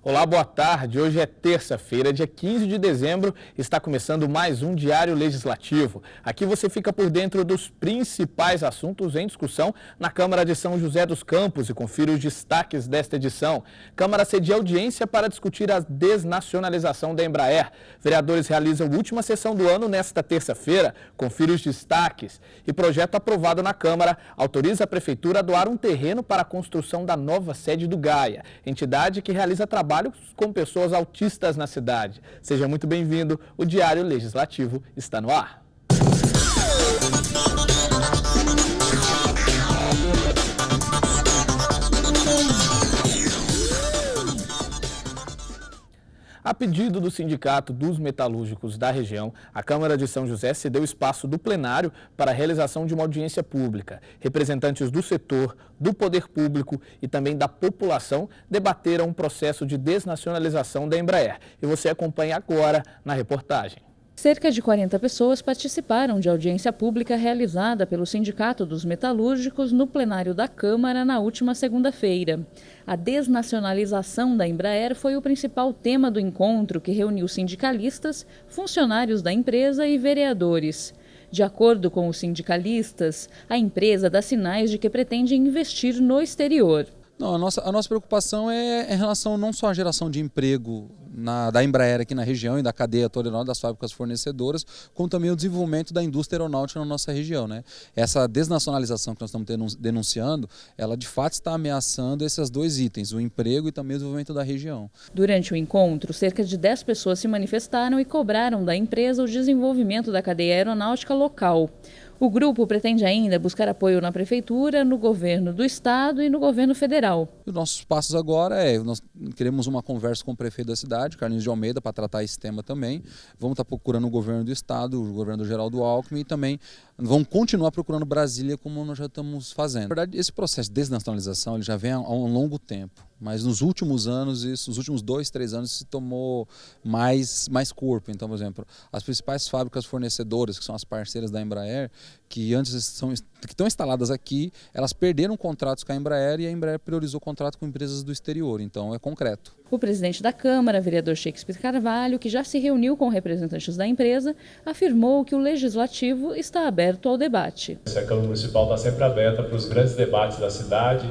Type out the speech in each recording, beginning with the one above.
Olá, boa tarde. Hoje é terça-feira, dia 15 de dezembro, está começando mais um Diário Legislativo. Aqui você fica por dentro dos principais assuntos em discussão na Câmara de São José dos Campos e confira os destaques desta edição. Câmara cedia audiência para discutir a desnacionalização da Embraer. Vereadores realizam a última sessão do ano nesta terça-feira. Confira os destaques. E projeto aprovado na Câmara autoriza a Prefeitura a doar um terreno para a construção da nova sede do Gaia, entidade que realiza trabalhos com pessoas autistas na cidade. Seja muito bem-vindo, o Diário Legislativo está no ar. A pedido do Sindicato dos Metalúrgicos da região, a Câmara de São José cedeu espaço do plenário para a realização de uma audiência pública. Representantes do setor, do poder público e também da população debateram um processo de desnacionalização da Embraer. E você acompanha agora na reportagem. Cerca de 40 pessoas participaram de audiência pública realizada pelo Sindicato dos Metalúrgicos no plenário da Câmara na última segunda-feira. A desnacionalização da Embraer foi o principal tema do encontro, que reuniu sindicalistas, funcionários da empresa e vereadores. De acordo com os sindicalistas, a empresa dá sinais de que pretende investir no exterior. Não, a nossa preocupação é em relação não só à geração de emprego da Embraer aqui na região e da cadeia toda das fábricas fornecedoras, como também o desenvolvimento da indústria aeronáutica na nossa região, né? Essa desnacionalização que nós estamos denunciando, ela de fato está ameaçando esses dois itens, o emprego e também o desenvolvimento da região. Durante o encontro, cerca de 10 pessoas se manifestaram e cobraram da empresa o desenvolvimento da cadeia aeronáutica local. O grupo pretende ainda buscar apoio na Prefeitura, no governo do Estado e no governo federal. Os nossos passos agora nós queremos uma conversa com o prefeito da cidade, Carlinhos de Almeida, para tratar esse tema também. Vamos estar procurando o governo do Estado, o governador Geraldo Alckmin e também vamos continuar procurando Brasília como nós já estamos fazendo. Na verdade, esse processo de desnacionalização ele já vem há um longo tempo, mas nos últimos anos, nos últimos 2, 3 anos, se tomou mais corpo. Então, por exemplo, as principais fábricas fornecedoras, que são as parceiras da Embraer, que antes estão instaladas aqui, elas perderam contratos com a Embraer e a Embraer priorizou o contrato com empresas do exterior, então é concreto. O presidente da Câmara, vereador Shakespeare Carvalho, que já se reuniu com representantes da empresa, afirmou que o Legislativo está aberto ao debate. A Câmara Municipal está sempre aberta para os grandes debates da cidade,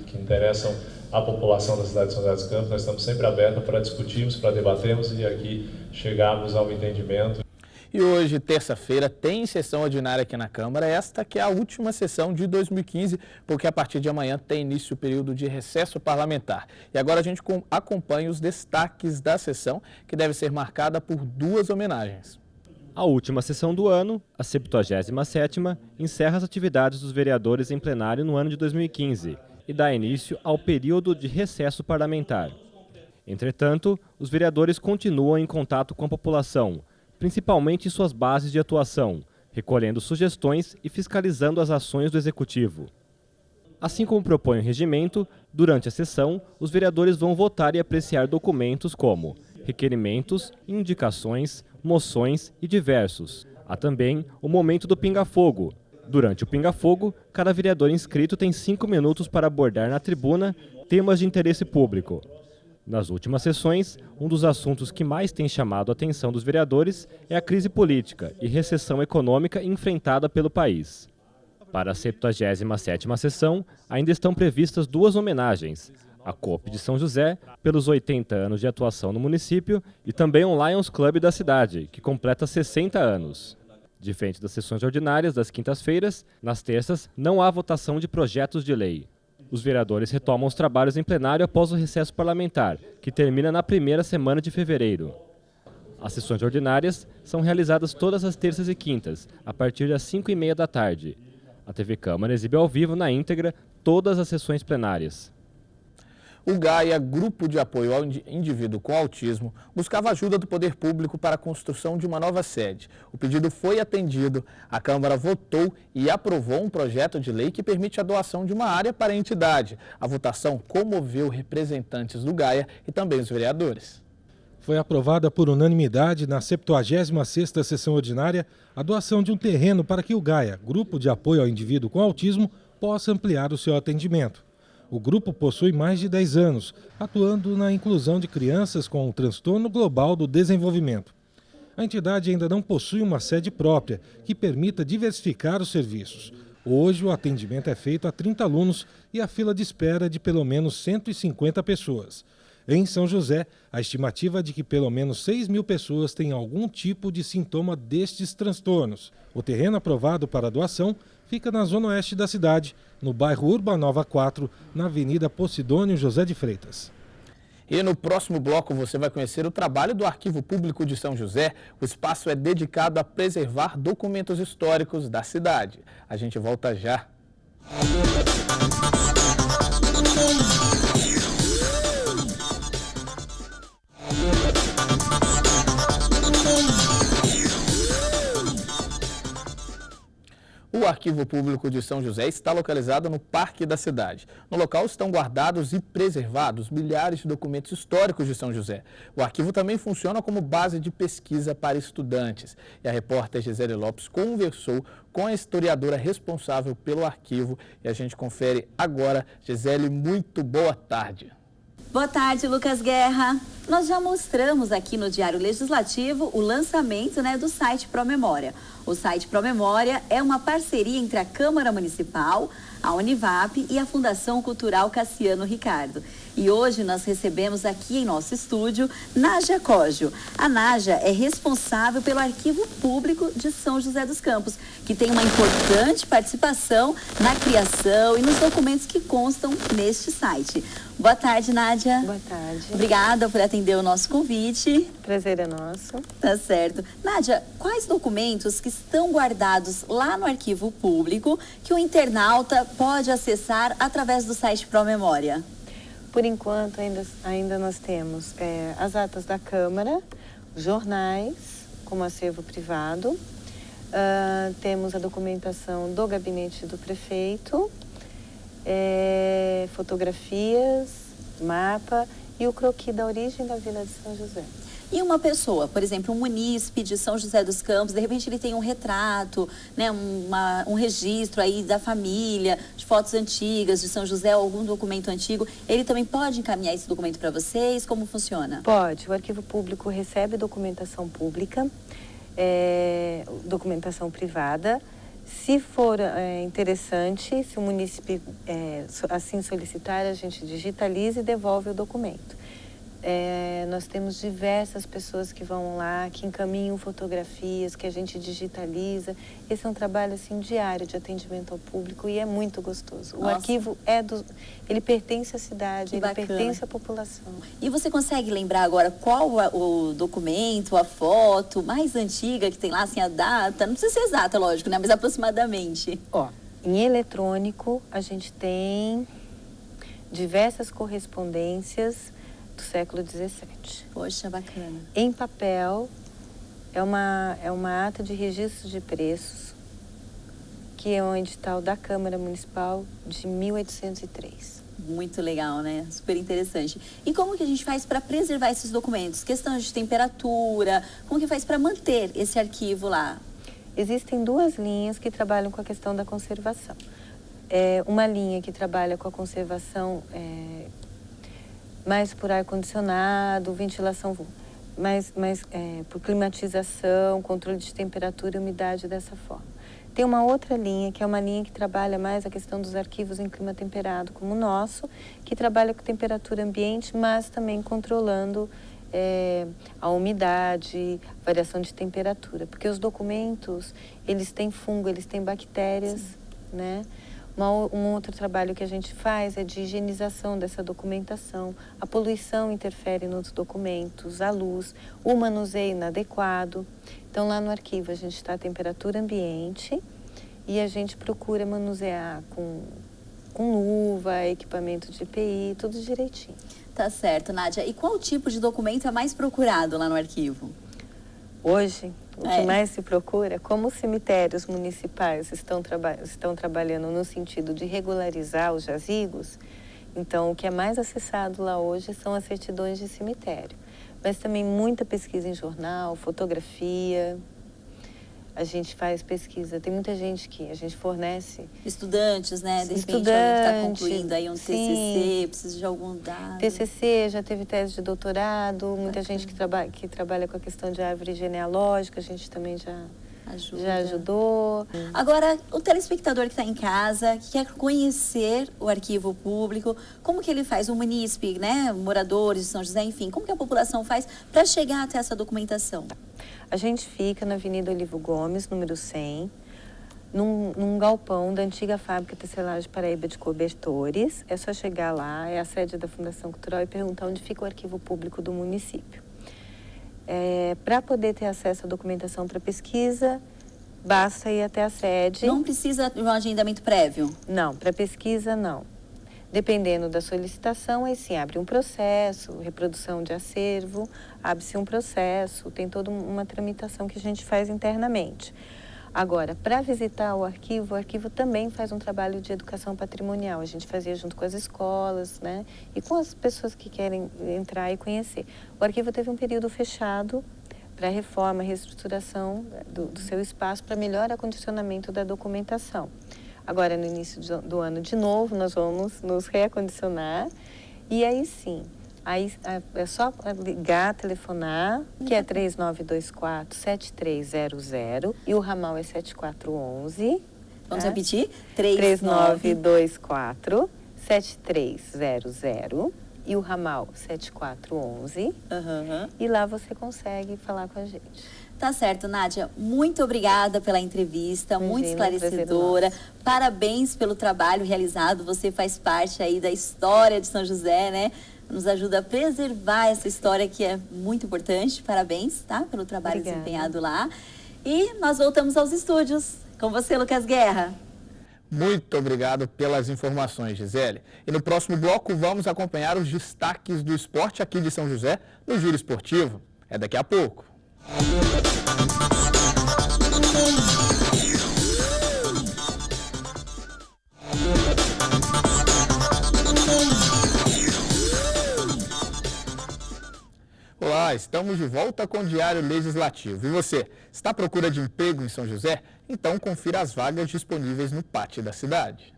que interessam a população da cidade de São José dos Campos. Nós estamos sempre abertos para discutirmos, para debatermos e aqui chegarmos a um entendimento. E hoje, terça-feira, tem sessão ordinária aqui na Câmara, esta que é a última sessão de 2015, porque a partir de amanhã tem início o período de recesso parlamentar. E agora a gente acompanha os destaques da sessão, que deve ser marcada por 2 homenagens. A última sessão do ano, a 77ª, encerra as atividades dos vereadores em plenário no ano de 2015 e dá início ao período de recesso parlamentar. Entretanto, os vereadores continuam em contato com a população, principalmente em suas bases de atuação, recolhendo sugestões e fiscalizando as ações do Executivo. Assim como propõe o regimento, durante a sessão, os vereadores vão votar e apreciar documentos como requerimentos, indicações, moções e diversos. Há também o momento do pinga-fogo. Durante o pinga-fogo, cada vereador inscrito tem 5 minutos para abordar na tribuna temas de interesse público. Nas últimas sessões, um dos assuntos que mais tem chamado a atenção dos vereadores é a crise política e recessão econômica enfrentada pelo país. Para a 77ª sessão, ainda estão previstas 2 homenagens, a Coop de São José, pelos 80 anos de atuação no município, e também um Lions Club da cidade, que completa 60 anos. Diferente das sessões ordinárias das quintas-feiras, nas terças não há votação de projetos de lei. Os vereadores retomam os trabalhos em plenário após o recesso parlamentar, que termina na primeira semana de fevereiro. As sessões ordinárias são realizadas todas as terças e quintas, a partir das 5h30 da tarde. A TV Câmara exibe ao vivo, na íntegra, todas as sessões plenárias. O Gaia, Grupo de Apoio ao Indivíduo com Autismo, buscava ajuda do poder público para a construção de uma nova sede. O pedido foi atendido, a Câmara votou e aprovou um projeto de lei que permite a doação de uma área para a entidade. A votação comoveu representantes do Gaia e também os vereadores. Foi aprovada por unanimidade na 76ª sessão ordinária a doação de um terreno para que o Gaia, Grupo de Apoio ao Indivíduo com Autismo, possa ampliar o seu atendimento. O grupo possui mais de 10 anos, atuando na inclusão de crianças com o transtorno global do desenvolvimento. A entidade ainda não possui uma sede própria que permita diversificar os serviços. Hoje, o atendimento é feito a 30 alunos e a fila de espera é de pelo menos 150 pessoas. Em São José, a estimativa é de que pelo menos 6.000 pessoas têm algum tipo de sintoma destes transtornos. O terreno aprovado para a doação fica na zona oeste da cidade, no bairro Urbanova 4, na Avenida Posidônio José de Freitas. E no próximo bloco você vai conhecer o trabalho do Arquivo Público de São José. O espaço é dedicado a preservar documentos históricos da cidade. A gente volta já. O Arquivo Público de São José está localizado no Parque da Cidade. No local estão guardados e preservados milhares de documentos históricos de São José. O arquivo também funciona como base de pesquisa para estudantes. E a repórter Gisele Lopes conversou com a historiadora responsável pelo arquivo e a gente confere agora. Gisele, muito boa tarde. Boa tarde, Lucas Guerra. Nós já mostramos aqui no Diário Legislativo o lançamento do site Promemória. O site Promemória é uma parceria entre a Câmara Municipal, a Univap e a Fundação Cultural Cassiano Ricardo. E hoje nós recebemos aqui em nosso estúdio Nádia Cógio. A Nádia é responsável pelo Arquivo Público de São José dos Campos, que tem uma importante participação na criação e nos documentos que constam neste site. Boa tarde, Nádia. Boa tarde. Obrigada por atender o nosso convite. Prazer é nosso. Tá certo. Nádia, quais documentos que estão guardados lá no Arquivo Público que o internauta pode acessar através do site Promemória? Por enquanto, ainda nós temos as atas da Câmara, jornais, como acervo privado, temos a documentação do gabinete do prefeito, fotografias, mapa e o croquis da origem da Vila de São José. E uma pessoa, por exemplo, um munícipe de São José dos Campos, de repente ele tem um retrato, um registro aí da família, de fotos antigas de São José, ou algum documento antigo, ele também pode encaminhar esse documento para vocês? Como funciona? Pode. O Arquivo Público recebe documentação pública, documentação privada. Se for interessante, se o munícipe assim solicitar, a gente digitaliza e devolve o documento. Nós temos diversas pessoas que vão lá, que encaminham fotografias, que a gente digitaliza. Esse é um trabalho assim, diário de atendimento ao público e é muito gostoso. Nossa. O arquivo ele pertence à cidade, que ele bacana. pertence à população. E você consegue lembrar agora qual o documento, a foto mais antiga que tem lá, assim, a data? Não precisa ser exata, lógico, mas aproximadamente. Em eletrônico, a gente tem diversas correspondências do século XVII. Poxa, bacana. Em papel, é uma ata de registro de preços, que é um edital da Câmara Municipal de 1803. Muito legal, né? Super interessante. E como que a gente faz para preservar esses documentos? Questão de temperatura, como que faz para manter esse arquivo lá? Existem duas linhas que trabalham com a questão da conservação. Uma linha que trabalha com a conservação mais por ar-condicionado, ventilação, mais por climatização, controle de temperatura e umidade dessa forma. Tem uma outra linha, que é uma linha que trabalha mais a questão dos arquivos em clima temperado, como o nosso, que trabalha com temperatura ambiente, mas também controlando a umidade, variação de temperatura. Porque os documentos, eles têm fungo, eles têm bactérias, né? Um outro trabalho que a gente faz é de higienização dessa documentação. A poluição interfere nos documentos, a luz, o manuseio inadequado. Então, lá no arquivo, a gente está a temperatura ambiente e a gente procura manusear com luva, equipamento de EPI, tudo direitinho. Tá certo, Nádia. E qual tipo de documento é mais procurado lá no arquivo? Hoje, o que mais se procura, como os cemitérios municipais estão trabalhando no sentido de regularizar os jazigos, então o que é mais acessado lá hoje são as certidões de cemitério. Mas também muita pesquisa em jornal, fotografia, A gente faz pesquisa, tem muita gente que a gente fornece. Estudantes, né? De repente, alguém que está concluindo aí um TCC, precisa de algum dado. TCC, já teve tese de doutorado, muita gente que trabalha com a questão de árvore genealógica, a gente também já ajudou. Agora, o telespectador que está em casa, que quer conhecer o arquivo público, como que ele faz? O munícipe, né? Moradores de São José, enfim, como que a população faz para chegar até essa documentação? A gente fica na Avenida Olivo Gomes, número 100, num galpão da antiga fábrica Tecelagem Paraíba de Cobertores. É só chegar lá, é a sede da Fundação Cultural, e perguntar onde fica o arquivo público do município. Para poder ter acesso à documentação para pesquisa, basta ir até a sede. Não precisa de um agendamento prévio? Não, para pesquisa não. Dependendo da solicitação, aí sim, abre um processo, reprodução de acervo, abre-se um processo, tem toda uma tramitação que a gente faz internamente. Agora, para visitar o arquivo também faz um trabalho de educação patrimonial. A gente fazia junto com as escolas, né? E com as pessoas que querem entrar e conhecer. O arquivo teve um período fechado para reforma, reestruturação do seu espaço, para melhor acondicionamento da documentação. Agora, no início do ano, de novo, nós vamos nos reacondicionar. E aí sim, aí é só ligar, telefonar, que é 3924-7300, e o ramal é 7411. Vamos repetir? 3924-7300, e o ramal 7411. E lá você consegue falar com a gente. Tá certo, Nádia. Muito obrigada pela entrevista, muito esclarecedora. Parabéns pelo trabalho realizado. Você faz parte aí da história de São José, né? Nos ajuda a preservar essa história que é muito importante. Parabéns, tá? Pelo trabalho desempenhado lá. E nós voltamos aos estúdios. Com você, Lucas Guerra. Muito obrigado pelas informações, Gisele. E no próximo bloco vamos acompanhar os destaques do esporte aqui de São José no Giro Esportivo. É daqui a pouco. Olá, estamos de volta com o Diário Legislativo. E você, está à procura de emprego em São José? Então confira as vagas disponíveis no pátio da cidade.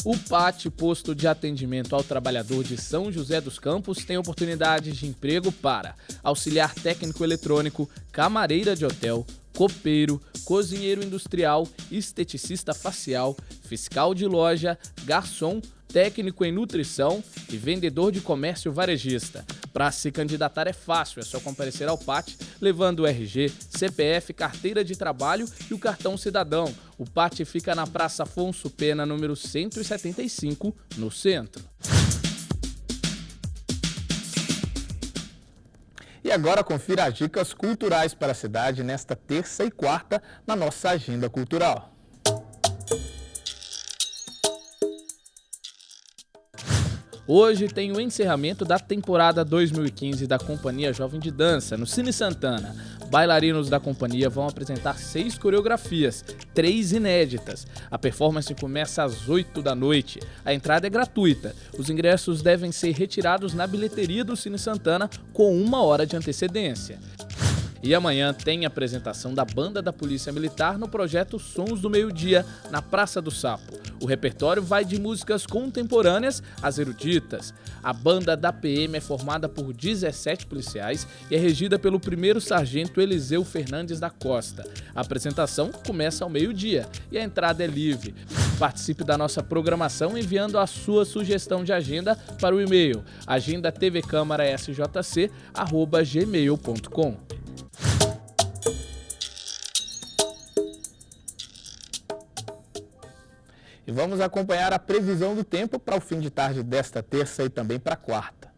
O PAT, Posto de Atendimento ao Trabalhador de São José dos Campos, tem oportunidades de emprego para auxiliar técnico eletrônico, camareira de hotel, copeiro, cozinheiro industrial, esteticista facial, fiscal de loja, garçom, técnico em nutrição e vendedor de comércio varejista. Para se candidatar é fácil, é só comparecer ao PAT levando o RG, CPF, carteira de trabalho e o cartão cidadão. O PAT fica na Praça Afonso Pena, número 175, no centro. E agora confira as dicas culturais para a cidade nesta terça e quarta na nossa agenda cultural. Hoje tem o encerramento da temporada 2015 da Companhia Jovem de Dança, no Cine Santana. Bailarinos da companhia vão apresentar 6 coreografias, 3 inéditas. A performance começa às 8 da noite. A entrada é gratuita. Os ingressos devem ser retirados na bilheteria do Cine Santana com 1 hora de antecedência. E amanhã tem a apresentação da Banda da Polícia Militar no projeto Sons do Meio-Dia, na Praça do Sapo. O repertório vai de músicas contemporâneas às eruditas. A banda da PM é formada por 17 policiais e é regida pelo 1º Sargento Eliseu Fernandes da Costa. A apresentação começa ao meio-dia e a entrada é livre. Participe da nossa programação enviando a sua sugestão de agenda para o e-mail agendatvcamara.sjc@gmail.com. E vamos acompanhar a previsão do tempo para o fim de tarde desta terça e também para a quarta.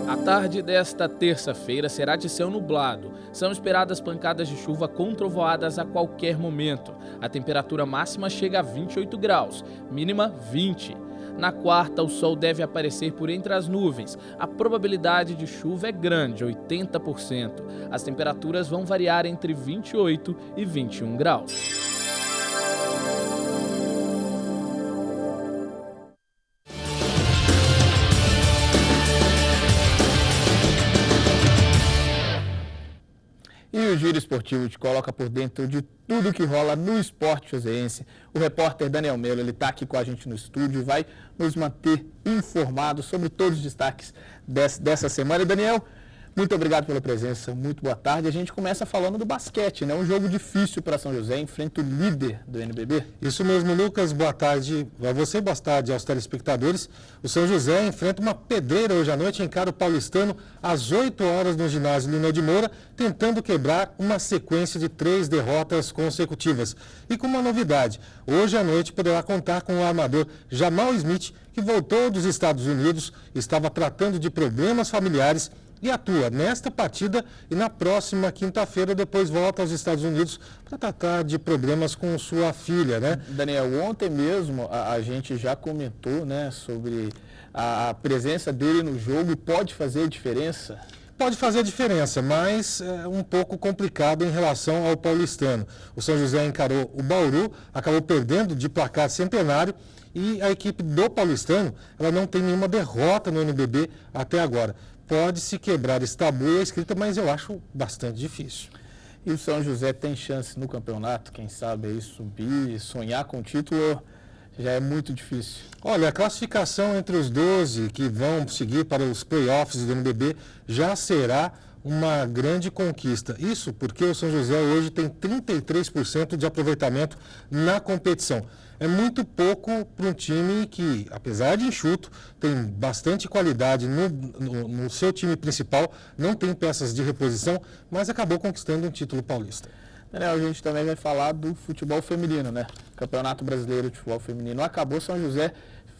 A tarde desta terça-feira será de céu nublado. São esperadas pancadas de chuva com trovoadas a qualquer momento. A temperatura máxima chega a 28 graus, mínima 20. Na quarta, o sol deve aparecer por entre as nuvens. A probabilidade de chuva é grande, 80%. As temperaturas vão variar entre 28 e 21 graus. o Giro Esportivo te coloca por dentro de tudo que rola no esporte joseense. O repórter Daniel Melo, ele está aqui com a gente no estúdio e vai nos manter informados sobre todos os destaques dessa semana. E Daniel, muito obrigado pela presença, muito boa tarde. A gente começa falando do basquete, né? Um jogo difícil para São José, enfrenta o líder do NBB. Isso mesmo, Lucas, boa tarde a você, boa tarde aos telespectadores. O São José enfrenta uma pedreira hoje à noite, encara o Paulistano às 8 horas no ginásio Lineu de Moura, tentando quebrar uma sequência de 3 derrotas consecutivas. E com uma novidade, hoje à noite poderá contar com o armador Jamal Smith, que voltou dos Estados Unidos, estava tratando de problemas familiares e atua nesta partida e na próxima quinta-feira depois volta aos Estados Unidos para tratar de problemas com sua filha, né? Daniel, ontem mesmo a gente já comentou, né, sobre a presença dele no jogo e pode fazer diferença? Pode fazer diferença, mas é um pouco complicado em relação ao paulistano. O São José encarou o Bauru, acabou perdendo de placar centenário e a equipe do paulistano ela não tem nenhuma derrota no NBB até agora. Pode-se quebrar esse tabu escrita, mas eu acho bastante difícil. E o São José tem chance no campeonato, quem sabe aí subir, sonhar com o título, já é muito difícil. Olha, a classificação entre os 12 que vão seguir para os playoffs do NBB já será uma grande conquista. Isso porque o São José hoje tem 33% de aproveitamento na competição. É muito pouco para um time que, apesar de enxuto, tem bastante qualidade no seu time principal, não tem peças de reposição, mas acabou conquistando um título paulista. Daniel, a gente também vai falar do futebol feminino, né? Campeonato Brasileiro de Futebol Feminino acabou, São José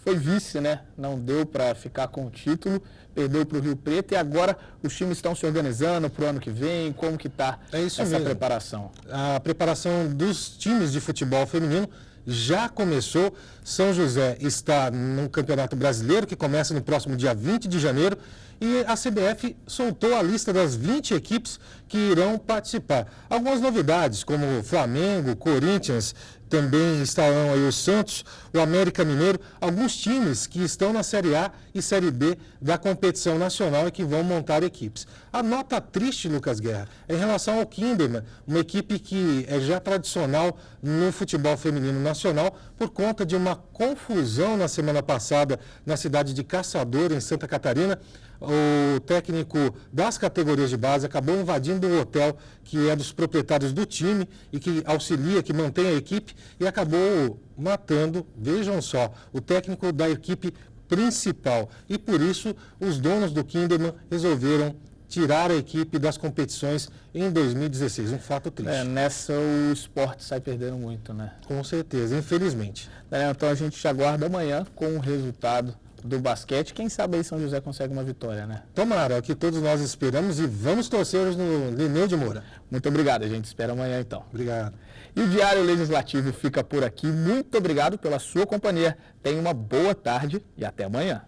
foi vice, né? Não deu para ficar com o título, perdeu para o Rio Preto e agora os times estão se organizando para o ano que vem. Como que está essa preparação? A preparação dos times de futebol feminino já começou. São José está no Campeonato Brasileiro, que começa no próximo dia 20 de janeiro, e a CBF soltou a lista das 20 equipes que irão participar. Algumas novidades, como Flamengo, Corinthians, também estarão aí o Santos, o América Mineiro, alguns times que estão na Série A e Série B da competição nacional e que vão montar equipes. A nota triste, Lucas Guerra, é em relação ao Kinderman, uma equipe que é já tradicional no futebol feminino nacional, por conta de uma confusão na semana passada na cidade de Caçador, em Santa Catarina. O técnico das categorias de base acabou invadindo o hotel que é dos proprietários do time e que auxilia, que mantém a equipe, e acabou matando, vejam só, o técnico da equipe principal. E por isso os donos do Kinderman resolveram tirar a equipe das competições em 2016. Um fato triste. Nessa o esporte sai perdendo muito, né? Com certeza, infelizmente. Então a gente aguarda amanhã com o resultado do basquete. Quem sabe aí São José consegue uma vitória, né? Tomara, é o que todos nós esperamos e vamos torcer no Lineu de Moura. Muito obrigado, a gente espera amanhã então. Obrigado. E o Diário Legislativo fica por aqui. Muito obrigado pela sua companhia. Tenha uma boa tarde e até amanhã.